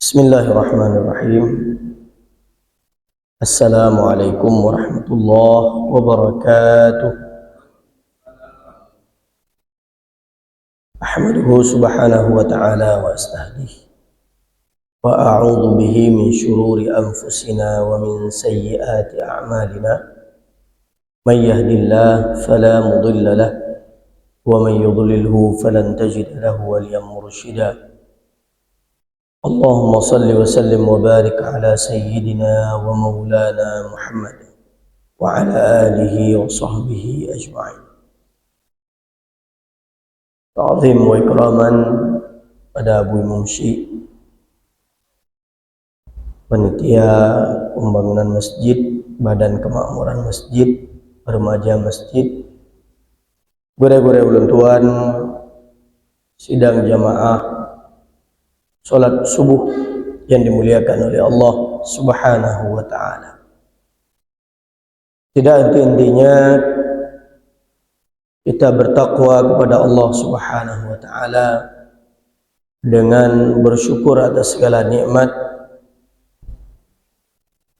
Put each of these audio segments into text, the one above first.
Bismillahirrahmanirrahim. Assalamualaikum warahmatullahi wabarakatuh. Ahmaduhu subhanahu wa ta'ala wa astahdih wa a'udhu bihi min syururi anfusina wa min sayyiati a'malina. Man yahdillah fala mudilla lah wa man yudlilhu falan tajid lahu waliyan mursyida. Allahumma salli wa sallim wa barik ala sayyidina wa maulana Muhammad wa ala alihi wa sahbihi ajma'in. Ta'zim wa ikraman pada Abu Imam Syekh, panitia pembangunan masjid, badan kemakmuran masjid, remaja masjid, gure-gure ulun tuan, sidang jamaah salat subuh yang dimuliakan oleh Allah Subhanahu wa ta'ala. Tidak henti-hentinya kita bertakwa kepada Allah Subhanahu wa ta'ala dengan bersyukur atas segala nikmat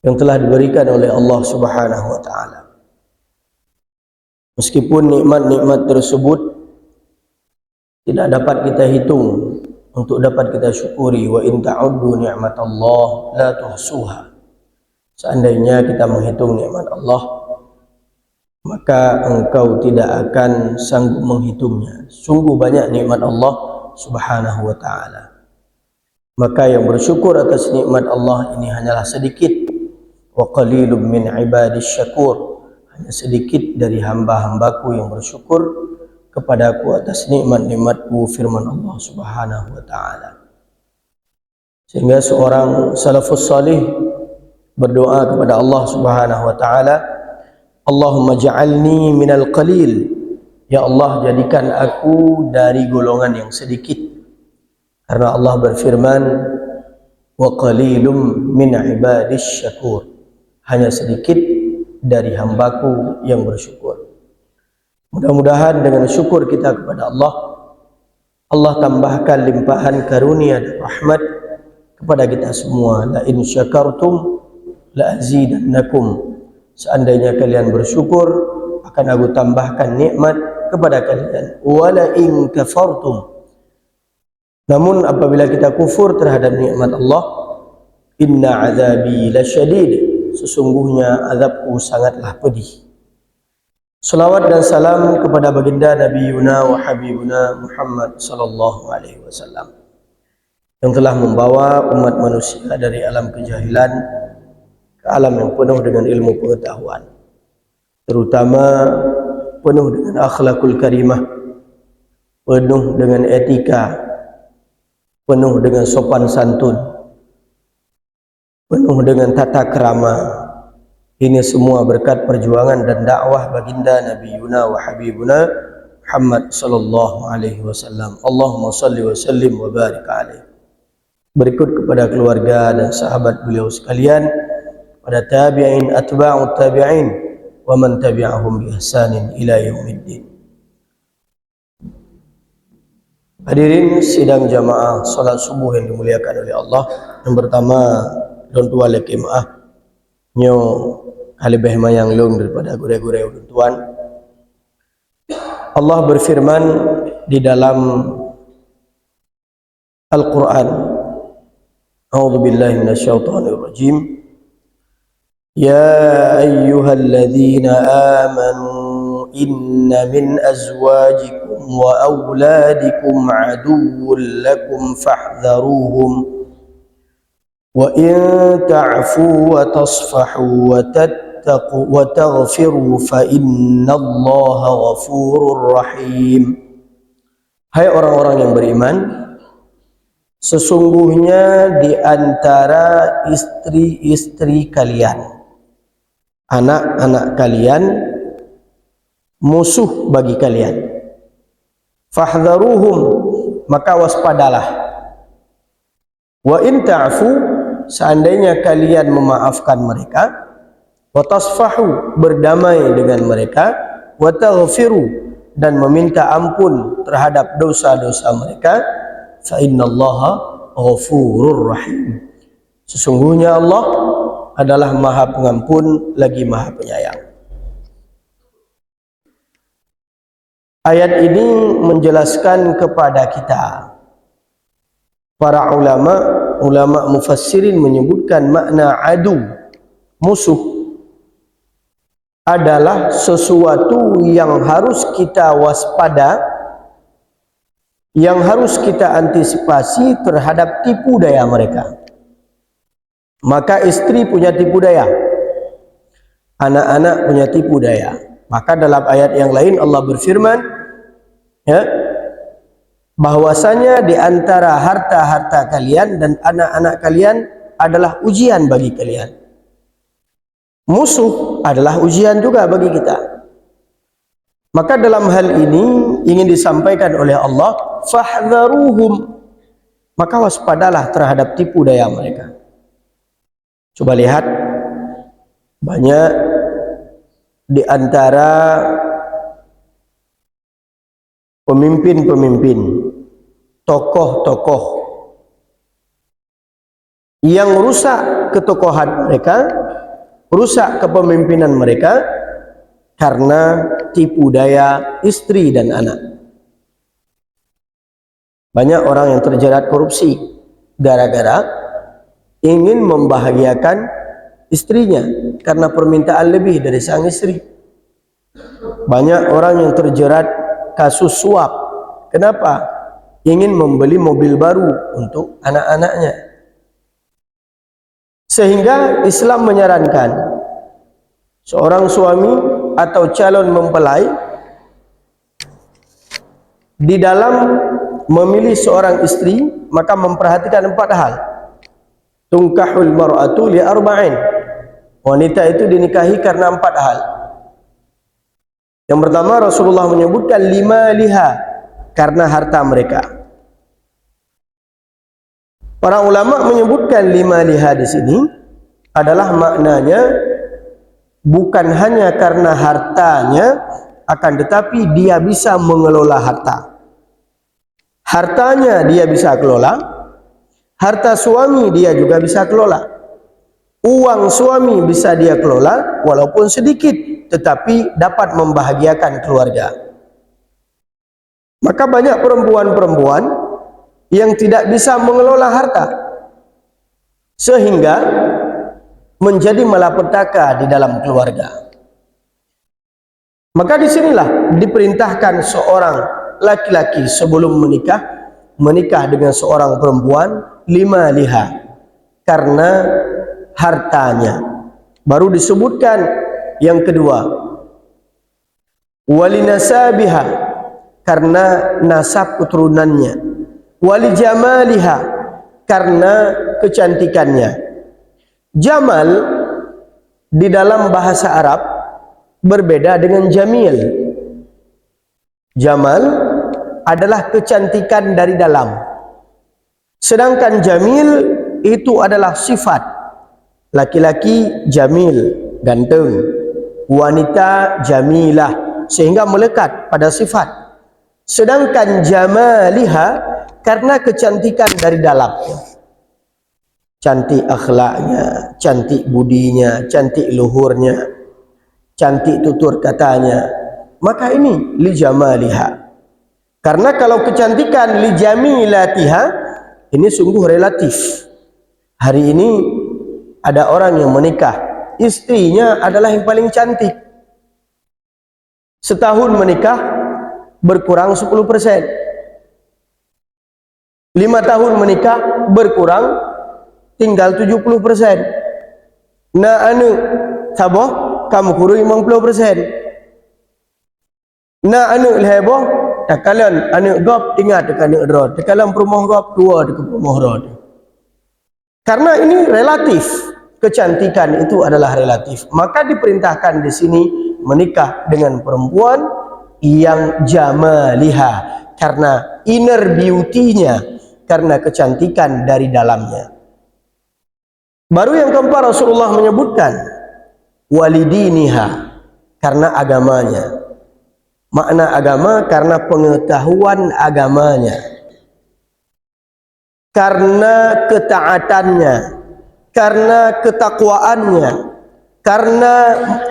yang telah diberikan oleh Allah Subhanahu wa ta'ala. Meskipun nikmat-nikmat tersebut tidak dapat kita hitung untuk dapat kita syukuri, wa in ta'uddu ni'matallah la tuhsuha. Seandainya kita menghitung nikmat Allah, maka engkau tidak akan sanggup menghitungnya. Sungguh banyak nikmat Allah Subhanahu wa ta'ala. Maka yang bersyukur atas nikmat Allah ini hanyalah sedikit. Wa qalilum min ibadis syakur. Hanya sedikit dari hamba-hambaku yang bersyukur kepadaku atas nikmat-nikmatku, firman Allah Subhanahu wa ta'ala. Sehingga seorang salafus salih berdoa kepada Allah Subhanahu wa ta'ala, Allahumma ja'alni minal qalil. Ya Allah, jadikan aku dari golongan yang sedikit. Karena Allah berfirman, wa qalilum min ibadis syakur. Hanya sedikit dari hambaku yang bersyukur. Mudah-mudahan dengan syukur kita kepada Allah, Allah tambahkan limpahan karunia dan rahmat kepada kita semua. La in syakartum la azidannakum. Seandainya kalian bersyukur, akan aku tambahkan nikmat kepada kalian. Wa la in kafartum. Namun apabila kita kufur terhadap nikmat Allah, inna azabi lasyadid. Sesungguhnya azabku sangatlah pedih. Salawat dan salam kepada baginda Nabi Yuna wa Habibuna Muhammad sallallahu alaihi wasallam yang telah membawa umat manusia dari alam kejahilan ke alam yang penuh dengan ilmu pengetahuan, terutama penuh dengan akhlakul karimah, penuh dengan etika, penuh dengan sopan santun, penuh dengan tata krama. Ini semua berkat perjuangan dan dakwah baginda Nabi Yuna wa Habibuna Muhammad sallallahu alaihi wasallam. Allahumma salli wa sallim wa barik alaihi. Berikut kepada keluarga dan sahabat beliau sekalian, pada tabi'in, atba'ut tabi'in, wa man tabi'ahum bi ihsanin ila yaumiddin. Hadirin sidang jamaah salat subuh yang dimuliakan oleh Allah. Yang pertama, don tua lekemaah nyo halibeh mayang long daripada gure-gure ulun tuan. Allah berfirman di dalam Al-Quran, A'udzu billahi minasyaitonir rajim. Ya ayyuhalladzina amanu inna min azwajikum wa auladikum aduwwun lakum fahdharuhum wa in ta'fu wa tasfahu wa tattaqu wa taghfiru fa innallaha ghafurur rahim. Hai orang-orang yang beriman, sesungguhnya di antara istri-istri kalian, anak-anak kalian, musuh bagi kalian. Fahdharuhum, maka waspadalah. Wa in ta'fu, seandainya kalian memaafkan mereka, wa tasfahu, berdamai dengan mereka, wa taghfiru, dan meminta ampun terhadap dosa-dosa mereka, fa innallaha Ghafurur Rahim. Sesungguhnya Allah adalah Maha Pengampun lagi Maha Penyayang. Ayat ini menjelaskan kepada kita, para ulama mufassirin menyebutkan makna adu, musuh, adalah sesuatu yang harus kita waspada, yang harus kita antisipasi terhadap tipu daya mereka. Maka istri punya tipu daya, anak-anak punya tipu daya. Maka dalam ayat yang lain Allah berfirman, ya, bahwasanya di antara harta-harta kalian dan anak-anak kalian adalah ujian bagi kalian. Musuh adalah ujian juga bagi kita. Maka dalam hal ini ingin disampaikan oleh Allah, fahdharuhum, maka waspadalah terhadap tipu daya mereka. Coba lihat, banyak di antara pemimpin-pemimpin, tokoh-tokoh yang rusak ketokohan mereka, rusak kepemimpinan mereka karena tipu daya istri dan anak. Banyak orang yang terjerat korupsi gara-gara ingin membahagiakan istrinya karena permintaan lebih dari sang istri. Banyak orang yang terjerat kasus suap. Kenapa? Ingin membeli mobil baru untuk anak-anaknya. Sehingga Islam menyarankan seorang suami atau calon mempelai di dalam memilih seorang istri maka memperhatikan 4 hal. Tunkahul mar'atu li arba'in. Wanita itu dinikahi karena 4 hal. Yang pertama, Rasulullah menyebutkan 5 liha, karena harta mereka. Para ulama menyebutkan 5 liha di sini adalah maknanya bukan hanya karena hartanya, akan tetapi dia bisa mengelola harta. Hartanya dia bisa kelola, harta suami dia juga bisa kelola. Uang suami bisa dia kelola walaupun sedikit, tetapi dapat membahagiakan keluarga. Maka banyak perempuan-perempuan yang tidak bisa mengelola harta sehingga menjadi malapetaka di dalam keluarga. Maka disinilah diperintahkan seorang laki-laki sebelum menikah dengan seorang perempuan 5 liha karena hartanya. Baru disebutkan yang kedua, walinasabiha, karena nasab keturunannya, walijamaliha, karena kecantikannya. Jamal di dalam bahasa Arab berbeda dengan jamil. Jamal adalah kecantikan dari dalam, sedangkan jamil itu adalah sifat. Laki-laki jamil, ganteng, wanita jamilah, sehingga melekat pada sifat. Sedangkan jamaliha karena kecantikan dari dalam, cantik akhlaknya, cantik budinya, cantik luhurnya, cantik tutur katanya. Maka ini li jamaliha. Karena kalau kecantikan li jamilatiha, ini sungguh relatif. Hari ini ada orang yang menikah, istrinya adalah yang paling cantik. Setahun menikah berkurang 10%. 5 tahun menikah berkurang tinggal 70%. Na anu saboh kamu kurang 50%. Na anu leheboh tak kalian anu gop ingat dekat anu rod. Tekalan perumah gop 2 dekat perumah rod. Karena ini relatif, kecantikan itu adalah relatif. Maka diperintahkan di sini menikah dengan perempuan yang jamaliha, karena inner beauty-nya, karena kecantikan dari dalamnya. Baru yang keempat Rasulullah menyebutkan walidiniha, karena agamanya. Makna agama karena pengetahuan agamanya. karena ketaatannya, karena ketakwaannya, karena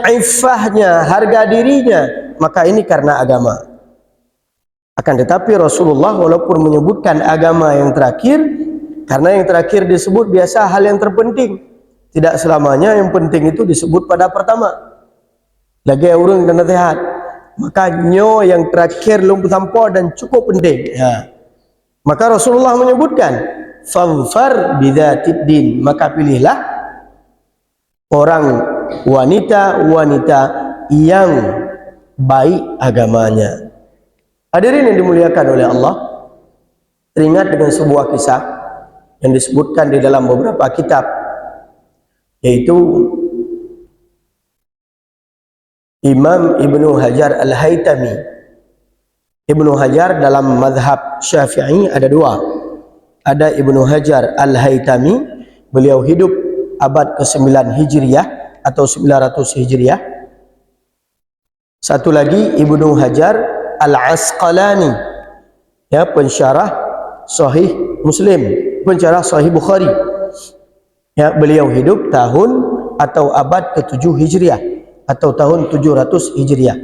iffahnya, harga dirinya, maka ini karena agama. Akan tetapi Rasulullah walaupun menyebutkan agama yang terakhir, karena yang terakhir disebut biasa hal yang terpenting, tidak selamanya yang penting itu disebut pada pertama. Lagi orang dan nasihat, makanya yang terakhir lumpuh tanpa dan cukup penting. Ya. Maka Rasulullah menyebutkan, "Fanfar bidzatid din," maka pilihlah orang wanita-wanita yang baik agamanya. Hadirin yang dimuliakan oleh Allah, teringat dengan sebuah kisah yang disebutkan di dalam beberapa kitab, yaitu Imam Ibnu Hajar Al-Haytami. Ibnu Hajar dalam mazhab Syafi'i ada dua. Ada Ibnu Hajar Al-Haytami, beliau hidup abad ke-9 Hijriah atau 900 Hijriah. Satu lagi Ibnu Hajar Al-Asqalani, ya, pensyarah Sahih Muslim, pensyarah Sahih Bukhari. Ya, beliau hidup tahun atau abad ke-7 Hijriah atau tahun 700 Hijriah.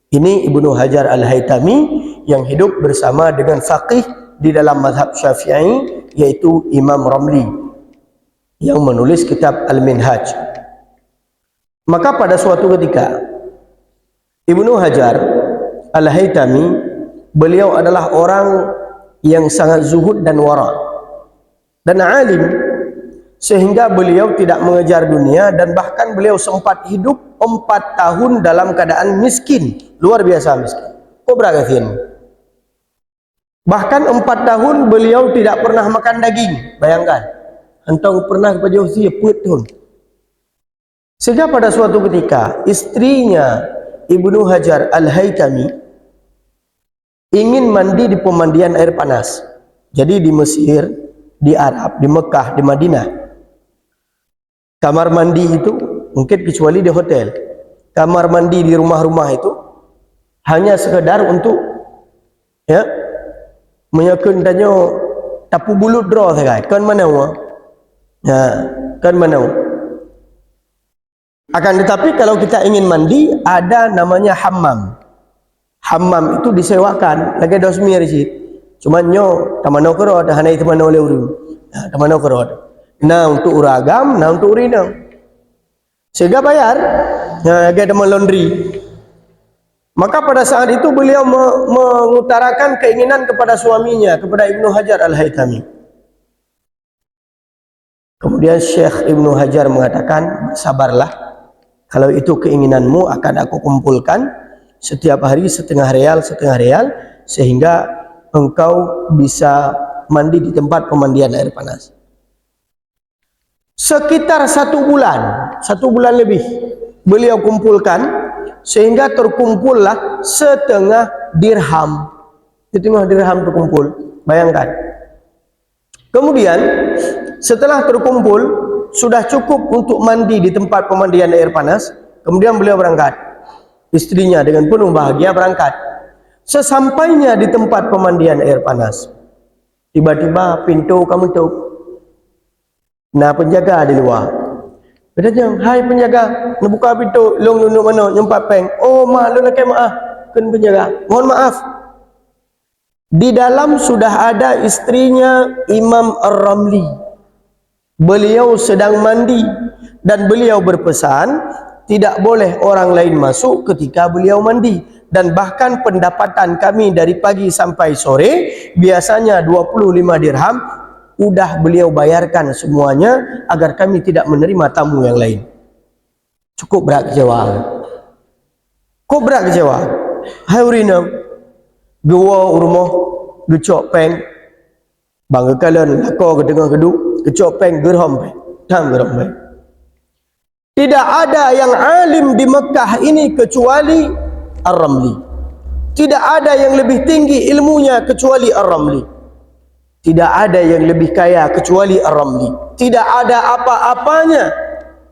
Ini Ibnu Hajar Al-Haytami yang hidup bersama dengan faqih di dalam mazhab Syafi'i, yaitu Imam Ramli yang menulis kitab Al-Minhaj. Maka pada suatu ketika Ibnu Hajar Al-Haytami, beliau adalah orang yang sangat zuhud dan wara dan alim, sehingga beliau tidak mengejar dunia, dan bahkan beliau sempat hidup 4 tahun dalam keadaan miskin, luar biasa miskin. Kobra kasihan. Bahkan 4 tahun beliau tidak pernah makan daging. Bayangkan, hantong pernah kepada usia putun. Sehingga pada suatu ketika istrinya Ibnu Hajar Al-Haytami ingin mandi di pemandian air panas. Jadi di Mesir, di Arab, di Mekah, di Madinah, kamar mandi itu mungkin kecuali di hotel, kamar mandi di rumah-rumah itu hanya sekedar untuk, ya, menyakun tanya tapu bulu draw saja. Kan mana wa? Ya, kan mana wa? Akan tetapi kalau kita ingin mandi, ada namanya hammam. Hammam itu disewakan, lagi ada semir sih. Cuma nyo tamano kerod, hana itu mana oleh urun. Nah, tamano kerod. Nah untuk uragam, nah untuk urinam. Sehingga bayar. Nah, lagi ada laundry. Maka pada saat itu beliau mengutarakan keinginan kepada suaminya, kepada Ibnu Hajar Al-Haytami. Kemudian Syekh Ibnu Hajar mengatakan, sabarlah, kalau itu keinginanmu akan aku kumpulkan setiap hari setengah real, sehingga engkau bisa mandi di tempat pemandian air panas. Sekitar 1 bulan lebih beliau kumpulkan, sehingga terkumpullah setengah dirham. Setengah dirham terkumpul, bayangkan. Kemudian setelah terkumpul, sudah cukup untuk mandi di tempat pemandian air panas. Kemudian beliau berangkat. Istrinya dengan penuh bahagia berangkat. Sesampainya di tempat pemandian air panas, tiba-tiba pintu kamu tutup. Nah, penjaga di luar. Bertanya, "Hai penjaga, nak buka pintu, long nunuk mana? Nyempat peng." "Oh, mak, lu nak maaf." Kan penjaga, "Mohon maaf." Di dalam sudah ada istrinya Imam Ar-Ramli. Beliau sedang mandi dan beliau berpesan tidak boleh orang lain masuk ketika beliau mandi, dan bahkan pendapatan kami dari pagi sampai sore biasanya 25 dirham udah beliau bayarkan semuanya agar kami tidak menerima tamu yang lain. Cukup berat kecewa. Kok berat kecewa? Hai urinam, dua rumah, gecok peng, bangga kalian, aku ke tengah keduk, gecok peng, gerham peng, tang gerham peng. Tidak ada yang alim di Mekah ini kecuali Ar-Ramli. Tidak ada yang lebih tinggi ilmunya kecuali Ar-Ramli. Tidak ada yang lebih kaya kecuali Ar-Ramli. Tidak ada apa-apanya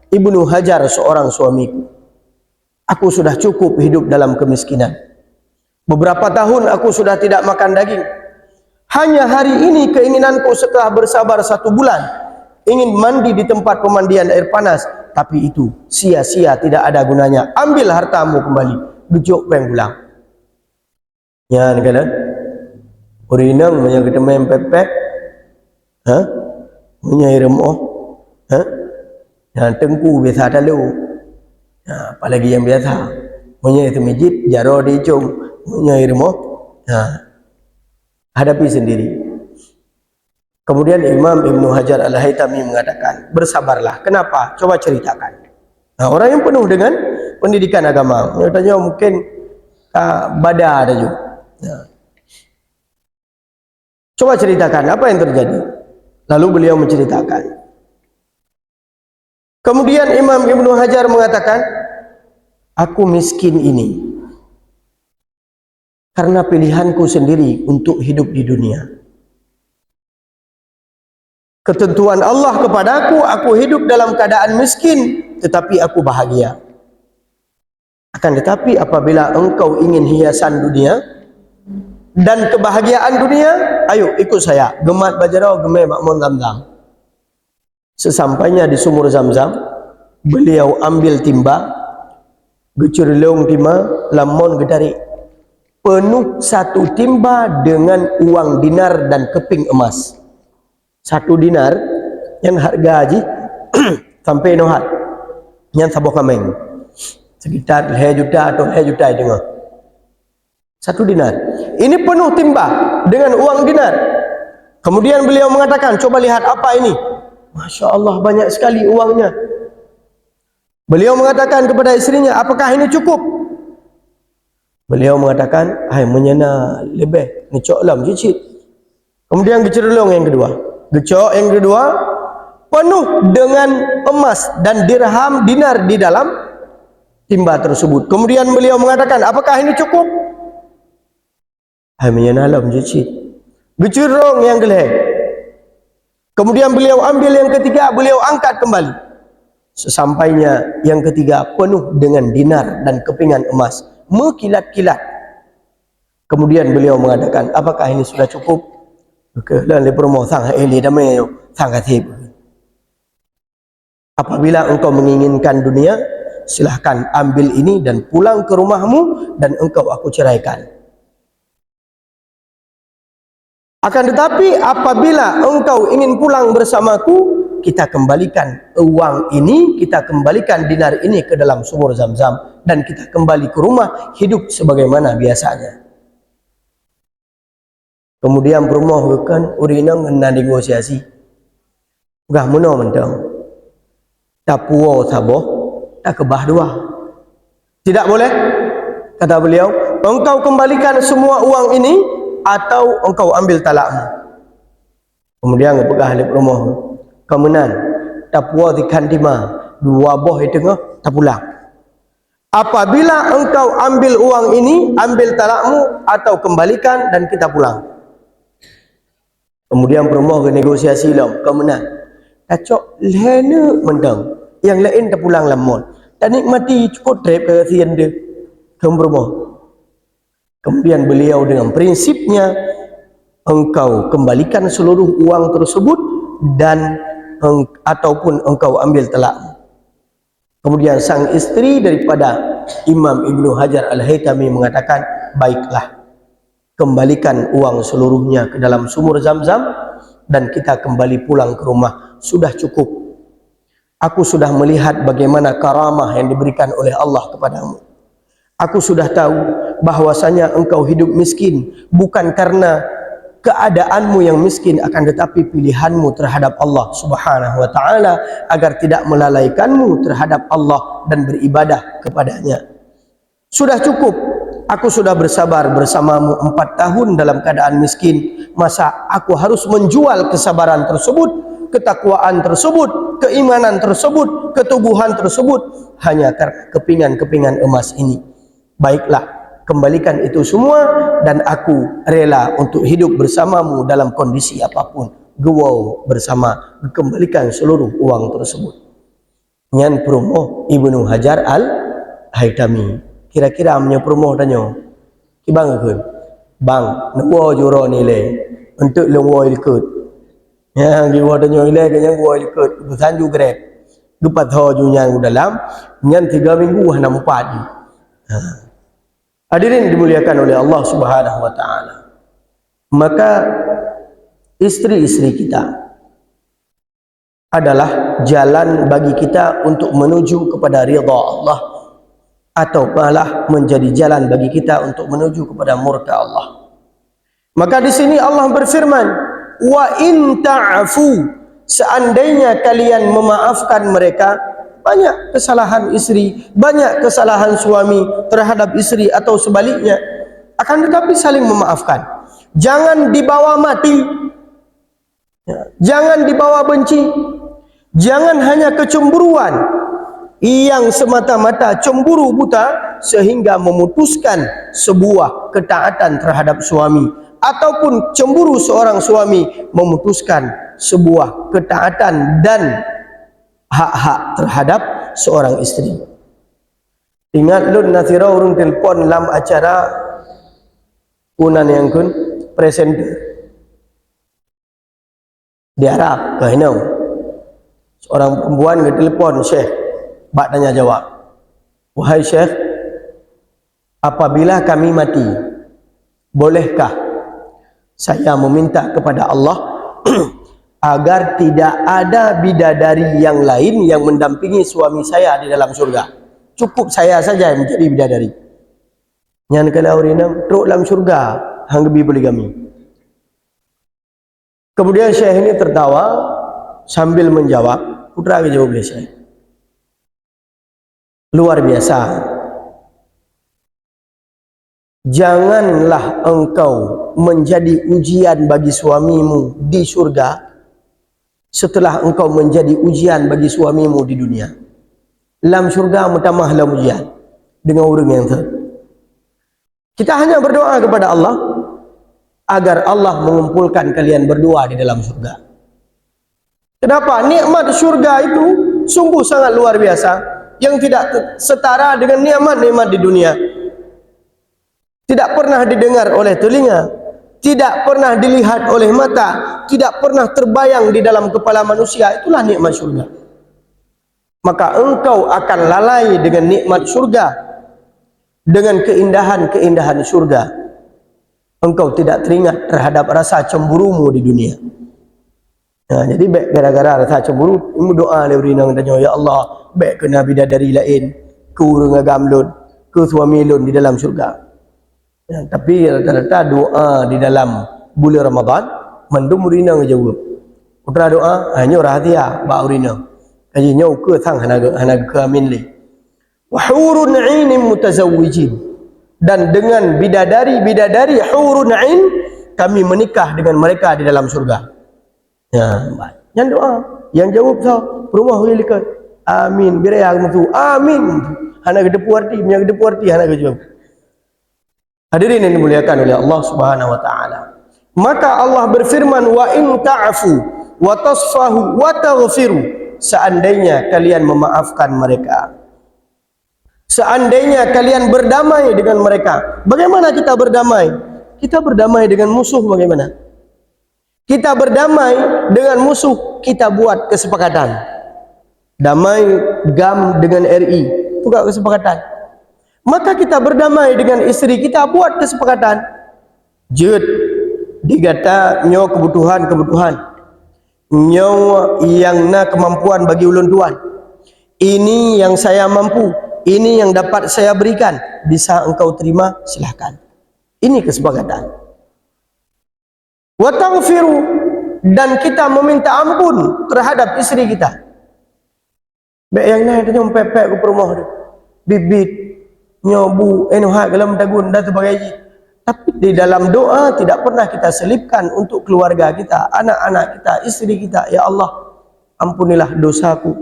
Ibnu Hajar seorang suamiku. Aku sudah cukup hidup dalam kemiskinan. Beberapa tahun aku sudah tidak makan daging. Hanya hari ini keinginanku setelah bersabar 1 bulan ingin mandi di tempat pemandian air panas, tapi itu sia-sia, tidak ada gunanya. Ambil hartamu kembali, gejuk peng pulang. Ya, ni kata urinang punya kita main pepek, punya remoh, yang tengku biasa ada lu, apalagi yang biasa, punya itu masjid, jaro di cung, punya remoh, hadapi sendiri. Kemudian Imam Ibnu Hajar Al-Haytami mengatakan, bersabarlah. Kenapa? Coba ceritakan. Nah, orang yang penuh dengan pendidikan agama, tanya mungkin badan ada juga. Coba ceritakan apa yang terjadi. Lalu beliau menceritakan. Kemudian Imam Ibnu Hajar mengatakan, aku miskin ini karena pilihanku sendiri untuk hidup di dunia. Ketentuan Allah kepadaku, aku hidup dalam keadaan miskin, tetapi aku bahagia. Akan tetapi apabila engkau ingin hiasan dunia dan kebahagiaan dunia, ayo ikut saya. Gemat bajarau gemai makmun Zamzam. Sesampainya di sumur Zamzam, beliau ambil timba, gecurleung timba, lamon gedari. Penuh 1 timba dengan uang dinar dan keping emas. 1 dinar yang harga haji sampai nohat yang sabuh kameng sekitar 2 juta atau 2 juta dengar 1 dinar. Ini penuh timba dengan uang dinar. Kemudian beliau mengatakan, coba lihat apa ini, Masya Allah banyak sekali uangnya. Beliau mengatakan kepada istrinya, apakah ini cukup? Beliau mengatakan, hai menyana lebih ngecok lam cicit. Kemudian gecerlong yang kedua, gecok yang kedua penuh dengan emas dan dirham dinar di dalam timba tersebut. Kemudian beliau mengatakan, apakah ini cukup? Hai menyenalam cicit. Gecerong yang kelih. Kemudian beliau ambil yang ketiga, beliau angkat kembali. Sesampainya yang ketiga penuh dengan dinar dan kepingan emas, mengkilat-kilat. Kemudian beliau mengatakan, apakah ini sudah cukup? Apabila engkau menginginkan dunia, silahkan ambil ini dan pulang ke rumahmu, dan engkau aku ceraikan. Akan tetapi apabila engkau ingin pulang bersamaku, kita kembalikan uang ini, kita kembalikan dinar ini ke dalam sumur Zamzam, dan kita kembali ke rumah hidup sebagaimana biasanya. Kemudian berumah kan urinang kena negosiasi. Gah muno mentang. Tak puo saboh, tak kebah dua. Tidak boleh, kata beliau, engkau kembalikan semua uang ini atau engkau ambil talakmu. Kemudian pegah lep rumah. Kemudian tak puo dikan dima, 2 boh di tengah tak pulang. Apabila engkau ambil uang ini, ambil talakmu atau kembalikan dan kita pulang. Kemudian perempuan ke negosiasi lah, kemenang. Kacok lena mendang, yang lain tak pulang lamon. Tak nikmati cukup trip ke kasihan dia. Kemudian beliau dengan prinsipnya, engkau kembalikan seluruh uang tersebut dan ataupun engkau ambil talakmu. Kemudian sang istri daripada Imam Ibnu Hajar Al-Haytami mengatakan, baiklah, kembalikan uang seluruhnya ke dalam sumur Zamzam dan kita kembali pulang ke rumah. Sudah cukup. Aku sudah melihat bagaimana karamah yang diberikan oleh Allah kepadamu. Aku sudah tahu bahwasanya engkau hidup miskin bukan karena keadaanmu yang miskin, akan tetapi pilihanmu terhadap Allah Subhanahu wa taala agar tidak melalaikanmu terhadap Allah dan beribadah kepadanya. Sudah cukup. Aku sudah bersabar bersamamu 4 tahun dalam keadaan miskin. Masa aku harus menjual kesabaran tersebut, ketakwaan tersebut, keimanan tersebut, keteguhan tersebut hanya karena kepingan-kepingan emas ini? Baiklah, kembalikan itu semua dan aku rela untuk hidup bersamamu dalam kondisi apapun. Gua bersama, kembalikan seluruh uang tersebut. Nyan promo Ibnu Hajar Al-Haytami. Kira-kira punya promo tanya, kibang ke bang, nuwo juro nilai untuk lengwoi likut. Ya, di wadah nyoile ke yang woi likut, bukan juga rek. Dupat ho junyang dalam, nyan 3 minggu hana mupadi. Hadirin dimuliakan oleh Allah Subhanahu wa taala. Maka istri-istri kita adalah jalan bagi kita untuk menuju kepada ridha Allah, atau malah menjadi jalan bagi kita untuk menuju kepada murka Allah. Maka di sini Allah berfirman, wa in ta'fu, seandainya kalian memaafkan mereka, banyak kesalahan istri, banyak kesalahan suami terhadap istri atau sebaliknya, akan tetapi saling memaafkan. Jangan dibawa mati, jangan dibawa benci, jangan hanya kecemburuan yang semata-mata cemburu buta sehingga memutuskan sebuah ketaatan terhadap suami, ataupun cemburu seorang suami memutuskan sebuah ketaatan dan hak-hak terhadap seorang istri. Ingat lun nasira urung telefon dalam acara unan yang kun presenter di Arab ke Hinau. Seorang perempuan ke telefon Syekh, bak tanya jawab, wahai Syekh, apabila kami mati, bolehkah saya meminta kepada Allah agar tidak ada bidadari yang lain yang mendampingi suami saya di dalam surga, cukup saya saja yang menjadi bidadari. Nyan kalau orang teruk dalam surga hanggebi poligami. Kemudian Syekh ini tertawa sambil menjawab, putra ke jawab Syekh, luar biasa. Janganlah engkau menjadi ujian bagi suamimu di surga setelah engkau menjadi ujian bagi suamimu di dunia. Dalam surga mutamahlah ujian dengan orang yang ter. Kita hanya berdoa kepada Allah agar Allah mengumpulkan kalian berdua di dalam surga. Kenapa? Nikmat surga itu sungguh sangat luar biasa, yang tidak setara dengan nikmat-nikmat di dunia. Tidak pernah didengar oleh telinga, tidak pernah dilihat oleh mata, tidak pernah terbayang di dalam kepala manusia. Itulah nikmat surga. Maka engkau akan lalai dengan nikmat surga, dengan keindahan-keindahan surga. Engkau tidak teringat terhadap rasa cemburumu di dunia. Nah, jadi gara-gara rasa cemburu, imu doa le urinang tanya, ya Allah, baik ke nabi dari lain, ke urang agamlun, ke suami lun di dalam surga. Ya, tapi rata-rata doa di dalam bulan Ramadan mendum urina ngejawab. Putra doa hanya rahasia ba urina. Kaji nyau ke sang hanaga ke amin li. Wa hurun 'ainin mutazawwijin, dan dengan bidadari hurun 'ain kami menikah dengan mereka di dalam surga. Ya, yang doa, yang jawab sah rumah hulikat. Amin. Bira yang tu. Amin. Hanaga depuarti, punya depuarti hanaga jawab. Hadirin yang dimuliakan oleh Allah Subhanahu wa taala. Maka Allah berfirman, wa in ta'fu wa tasfahu wa taghfiru, seandainya kalian memaafkan mereka, seandainya kalian berdamai dengan mereka. Bagaimana kita berdamai? Kita berdamai dengan musuh bagaimana? Kita berdamai dengan musuh, kita buat kesepakatan. Damai GAM dengan RI, bukan kesepakatan. Maka kita berdamai dengan istri kita, buat kesepakatan. Jut digata nyawa kebutuhan nyawa yang na kemampuan bagi ulun tuan. Ini yang saya mampu, ini yang dapat saya berikan. Bisa engkau terima, silahkan. Ini kesepakatan. Wa taghfiru, dan kita meminta ampun terhadap istri kita. Baik yang naik tu nyom pepek ke rumah tu, bibit nyobu enuhak dalam dagun dan sebagainya. Tapi di dalam doa tidak pernah kita selipkan untuk keluarga kita, anak-anak kita, istri kita. Ya Allah, ampunilah dosaku,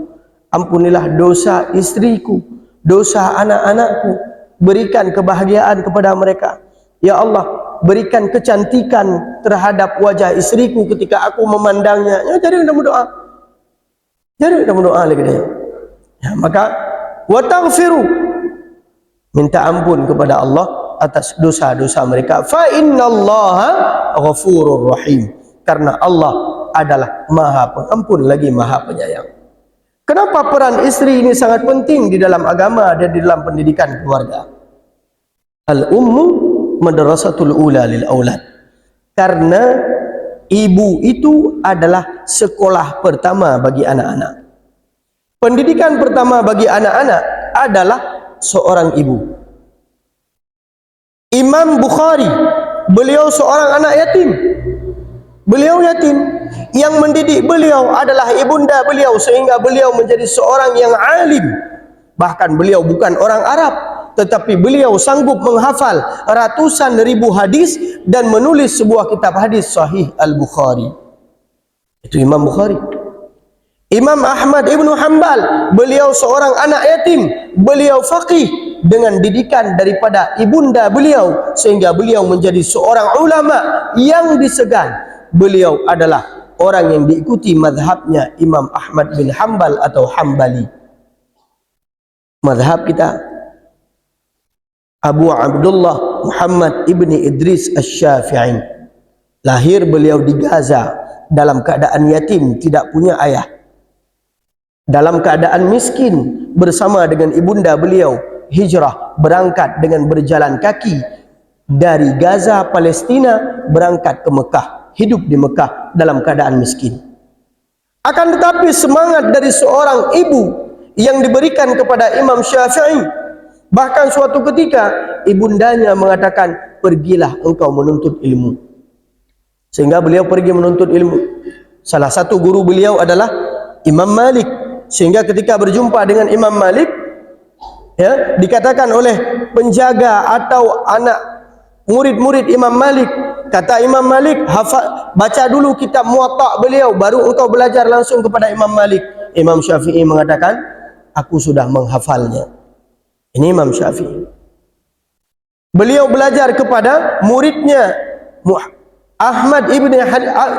ampunilah dosa istriku, dosa anak-anakku, berikan kebahagiaan kepada mereka. Ya Allah, berikan kecantikan terhadap wajah istriku ketika aku memandangnya. Ya, jadi kita berdoa, jadi kita berdoa lagi dia. Ya, maka wa taghfiru, minta ampun kepada Allah atas dosa-dosa mereka. Fa innallaha ghafurur rahim. Karena Allah adalah Maha Pengampun lagi Maha Penyayang. Kenapa peran istri ini sangat penting di dalam agama dan di dalam pendidikan keluarga? Al-ummu madrasatul ula lil aulad. Karena ibu itu adalah sekolah pertama bagi anak-anak. Pendidikan pertama bagi anak-anak adalah seorang ibu. Imam Bukhari, beliau seorang anak yatim. Beliau yatim. Yang mendidik beliau adalah ibunda beliau sehingga beliau menjadi seorang yang alim. Bahkan beliau bukan orang Arab, tetapi beliau sanggup menghafal ratusan ribu hadis dan menulis sebuah kitab hadis Sahih Al-Bukhari. Itu Imam Bukhari. Imam Ahmad Ibn Hanbal, beliau seorang anak yatim. Beliau faqih dengan didikan daripada ibunda beliau sehingga beliau menjadi seorang ulama yang disegan. Beliau adalah orang yang diikuti mazhabnya Imam Ahmad bin Hanbal atau Hambali. Mazhab kita Abu Abdullah Muhammad ibni Idris Asy-Syafi'i. Lahir beliau di Gaza dalam keadaan yatim, tidak punya ayah. Dalam keadaan miskin, bersama dengan ibunda beliau hijrah, berangkat dengan berjalan kaki dari Gaza Palestina berangkat ke Mekah. Hidup di Mekah dalam keadaan miskin. Akan tetapi semangat dari seorang ibu yang diberikan kepada Imam Syafi'i. Bahkan suatu ketika ibundanya mengatakan, pergilah engkau menuntut ilmu. Sehingga beliau pergi menuntut ilmu. Salah satu guru beliau adalah Imam Malik. Sehingga ketika berjumpa dengan Imam Malik, ya, dikatakan oleh penjaga atau anak murid-murid Imam Malik, kata Imam Malik, baca dulu kitab Muwatta beliau, baru engkau belajar langsung kepada Imam Malik. Imam Syafi'i mengatakan, aku sudah menghafalnya. Ini Imam Syafi'i. Beliau belajar kepada muridnya Ahmad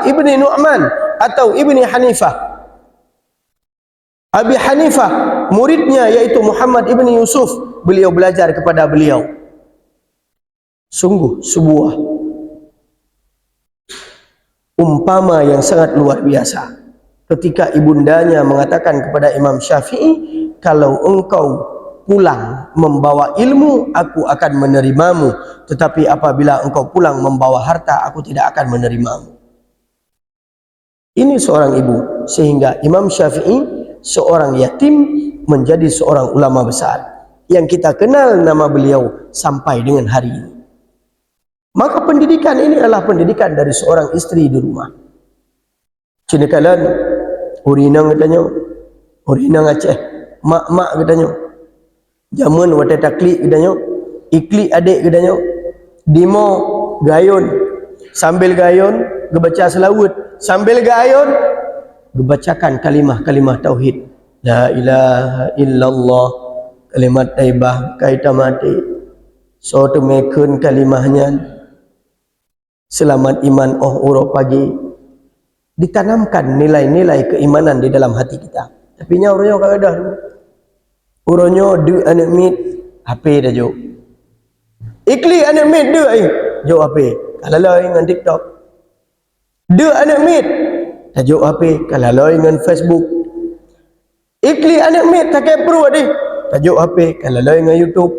ibni Nu'man atau ibni Hanifah. Abi Hanifah, muridnya yaitu Muhammad ibni Yusuf. Beliau belajar kepada beliau. Sungguh sebuah umpama yang sangat luar biasa ketika ibundanya mengatakan kepada Imam Syafi'i, kalau engkau pulang membawa ilmu, aku akan menerimamu, tetapi apabila engkau pulang membawa harta, aku tidak akan menerimamu. Ini seorang ibu, sehingga Imam Syafi'i seorang yatim menjadi seorang ulama besar yang kita kenal nama beliau sampai dengan hari ini. Maka pendidikan ini adalah pendidikan dari seorang istri di rumah. Cinekalan urinang katanya, urinang Aceh, mak-mak katanya, jamun wate takli katanya, ikli adik katanya, dimo gayon, sambil gayon gebaca selawat, sambil gayon gebacakan kalimah-kalimah tauhid. La ilaha illallah, kalimat taibah kaita mati. So temekun kalimahnya selamat iman uro pagi. Ditanamkan nilai-nilai keimanan di dalam hati kita. Tapi nya uronyo kagak dah. Uronyo du anak mit HP dah jo. Ikli anak mit du ai jo HP. Kalau lain dengan TikTok. Du anak mit dah jo HP. Kalau lain dengan Facebook. Ikli anak mit tak pro ade. Dah jo HP. Kalau lain dengan YouTube.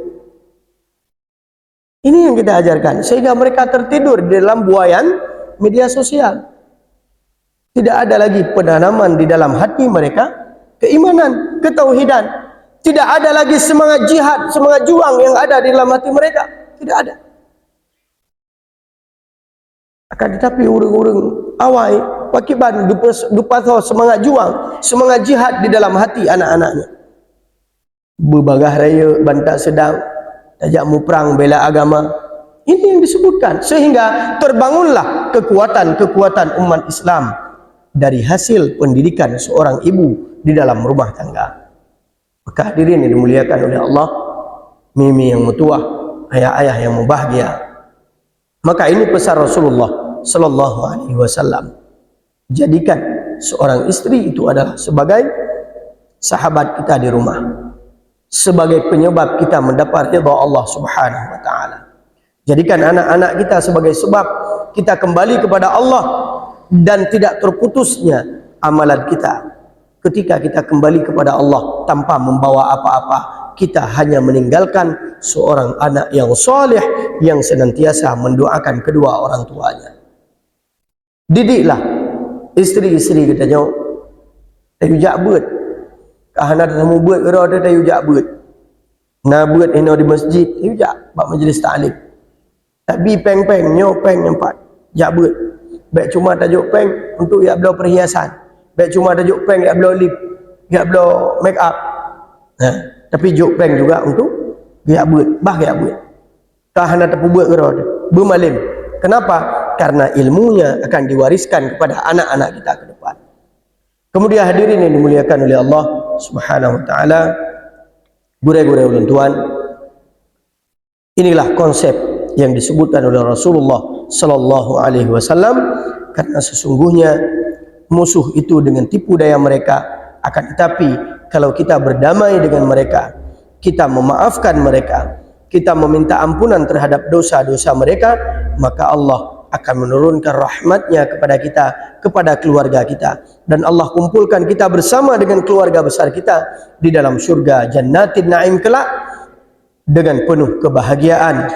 Ini yang kita ajarkan sehingga mereka tertidur di dalam buayan media sosial. Tidak ada lagi penanaman di dalam hati mereka keimanan, ketauhidan. Tidak ada lagi semangat jihad, semangat juang yang ada di dalam hati mereka. Tidak ada. Akan tetapi urung-urung awai pakiban dupato semangat juang, semangat jihad di dalam hati anak-anaknya. Berbagah raya, bantak sedang, tajak mu perang bela agama. Ini yang disebutkan sehingga terbangunlah kekuatan-kekuatan umat Islam dari hasil pendidikan seorang ibu di dalam rumah tangga. Maka hadirin yang dimuliakan oleh Allah, mimi yang mutuah, ayah-ayah yang bahagia. Maka ini pesan Rasulullah sallallahu alaihi wasallam. Jadikan seorang istri itu adalah sebagai sahabat kita di rumah, sebagai penyebab kita mendapat ridha Allah Subhanahu wa taala. Jadikan anak-anak kita sebagai sebab kita kembali kepada Allah dan tidak terputusnya amalan kita. Ketika kita kembali kepada Allah tanpa membawa apa-apa, kita hanya meninggalkan seorang anak yang soleh yang senantiasa mendoakan kedua orang tuanya. Didiklah isteri-isteri kita nyo tayu jak beut. Kahana tamu beut kira ada tayu jak beut. Na beut ino di masjid tayu jak bab majlis taklim. Tapi peng-peng nyo peng empat. Jak beut. Baik cuma tajuk peng untuk ya belau perhiasan. Baik cuma tajuk peng ya belau lip, ya belau make up. Nah, tapi juk peng juga untuk ya beut, bah ya beut. Kahana tapu beut kira ada. Bermalim. Kenapa? Karena ilmunya akan diwariskan kepada anak-anak kita ke depan. Kemudian hadirin yang dimuliakan oleh Allah Subhanahu wa taala, gure-gure ulun tuan, inilah konsep yang disebutkan oleh Rasulullah sallallahu alaihi wasallam, karena sesungguhnya musuh itu dengan tipu daya mereka, akan tetapi kalau kita berdamai dengan mereka, kita memaafkan mereka, kita meminta ampunan terhadap dosa-dosa mereka, maka Allah akan menurunkan rahmatnya kepada kita, kepada keluarga kita, dan Allah kumpulkan kita bersama dengan keluarga besar kita di dalam surga Jannatin Naim kelak dengan penuh kebahagiaan.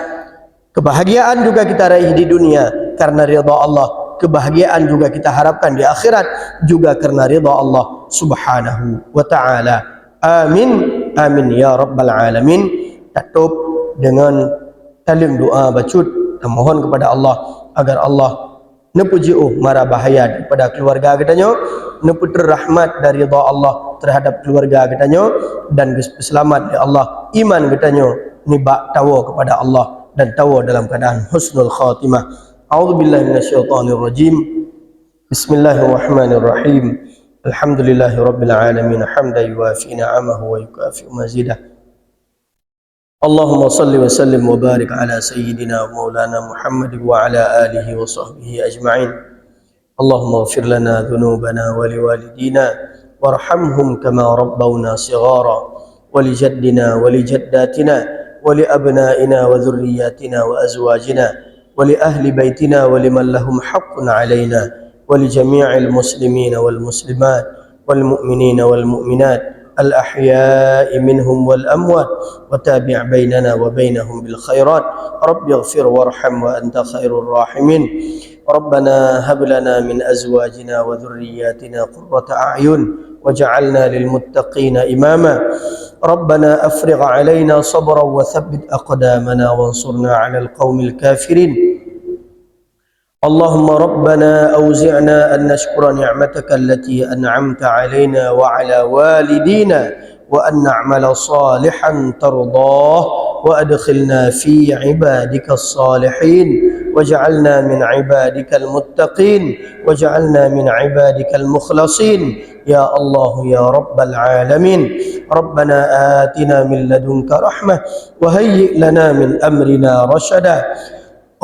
Kebahagiaan juga kita raih di dunia karena ridha Allah, kebahagiaan juga kita harapkan di akhirat juga karena ridha Allah Subhanahu wa taala. Amin amin ya rabbal alamin. Tutup dengan talim doa bacut dan mohon kepada Allah agar Allah nepujiu mara bahaya daripada keluarga katanya, neputer rahmat dari ridha Allah terhadap keluarga katanya, dan selamat ya Allah iman katanya nibak tawa kepada Allah dan tawa dalam keadaan husnul khatimah. A'udzubillahi minasyaitonir rajim. Bismillahirrahmanirrahim. Alhamdulillahi rabbil alamin hamdan yuwafi ni'amahu wa yukafi mazidah. Allahumma salli wa sallim wa barik ala sayyidina wa maulana Muhammad wa ala alihi wa sahbihi ajma'in. Allahumma ighfir lana dhunubana wa liwalidina warhamhum kama rabbawna shighara wa li jaddina wa li jaddatina wa li abnaina wa dhurriyyatina wa azwajina wa li ahli baitina wa liman lahum haqqun alaina wa li jami'il muslimina wal muslimat wal mu'minina wal mu'minat الأحياء منهم والأموات وتابع بيننا وبينهم بالخيرات رب اغفر وارحم وأنت خير الراحمين ربنا هب لنا من أزواجنا وذرياتنا قرة أعين وجعلنا للمتقين إماما ربنا أفرغ علينا صبرا وثبت أقدامنا وانصرنا على القوم الكافرين اللهم ربنا أوزعنا أن نشكر نعمتك التي أنعمت علينا وعلى والدينا وأن نعمل صالحا ترضاه وأدخلنا في عبادك الصالحين واجعلنا من عبادك المتقين واجعلنا من عبادك المخلصين يا الله يا رب العالمين ربنا آتنا من لدنك رحمة وهيئ لنا من أمرنا رشدا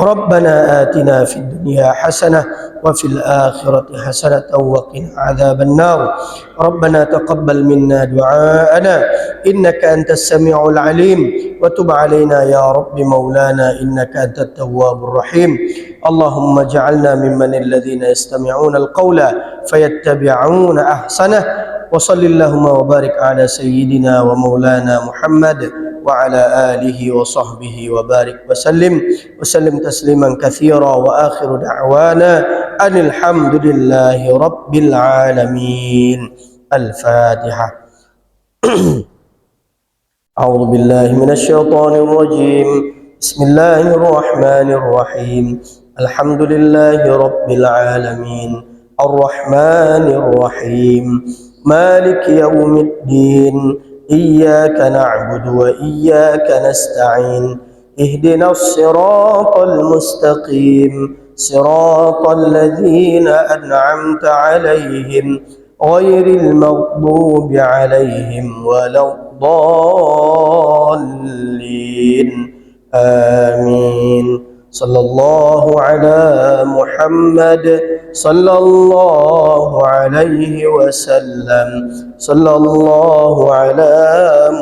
ربنا آتنا في الدنيا حسنة وفي الآخرة حسنة وقنا عذاب النار ربنا تقبل منا دعاءنا إنك أنت السميع العليم وتب علينا يا رب مولانا إنك أنت التواب الرحيم اللهم اجعلنا ممن الذين يستمعون القول فيتبعون أحسنه وصل اللهم وبارك على سيدنا ومولانا محمد وعلى آله وصحبه وبارك وسلم تسليما كثيرا وآخر دعوانا أن الحمد لله رب العالمين. الفاتحة. أعوذ بالله من الشيطان الرجيم. بسم الله الرحمن الرحيم. الحمد لله رب العالمين الرحمن الرحيم مالك يوم الدين إياك نعبد وإياك نستعين اهدنا الصراط المستقيم صراط الذين أنعمت عليهم غير المغضوب عليهم ولا الضالين آمين. صلى الله على محمد صلى الله عليه وسلم صلى الله على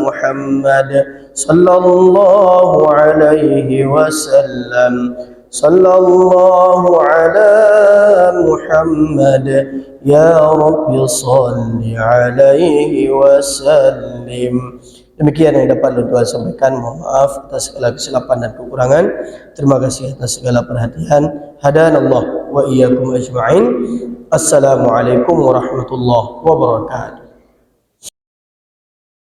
محمد sallallahu alaihi wasallam. Sallallahu ala Muhammad, ya Rabbi salli alaihi wasallim. Demikian yang dapat Tuhan sampaikan. Mohon maaf atas segala kesilapan dan kekurangan. Terima kasih atas segala perhatian. Hadanallah wa iyyakum ajma'in. Assalamualaikum warahmatullahi wabarakatuh.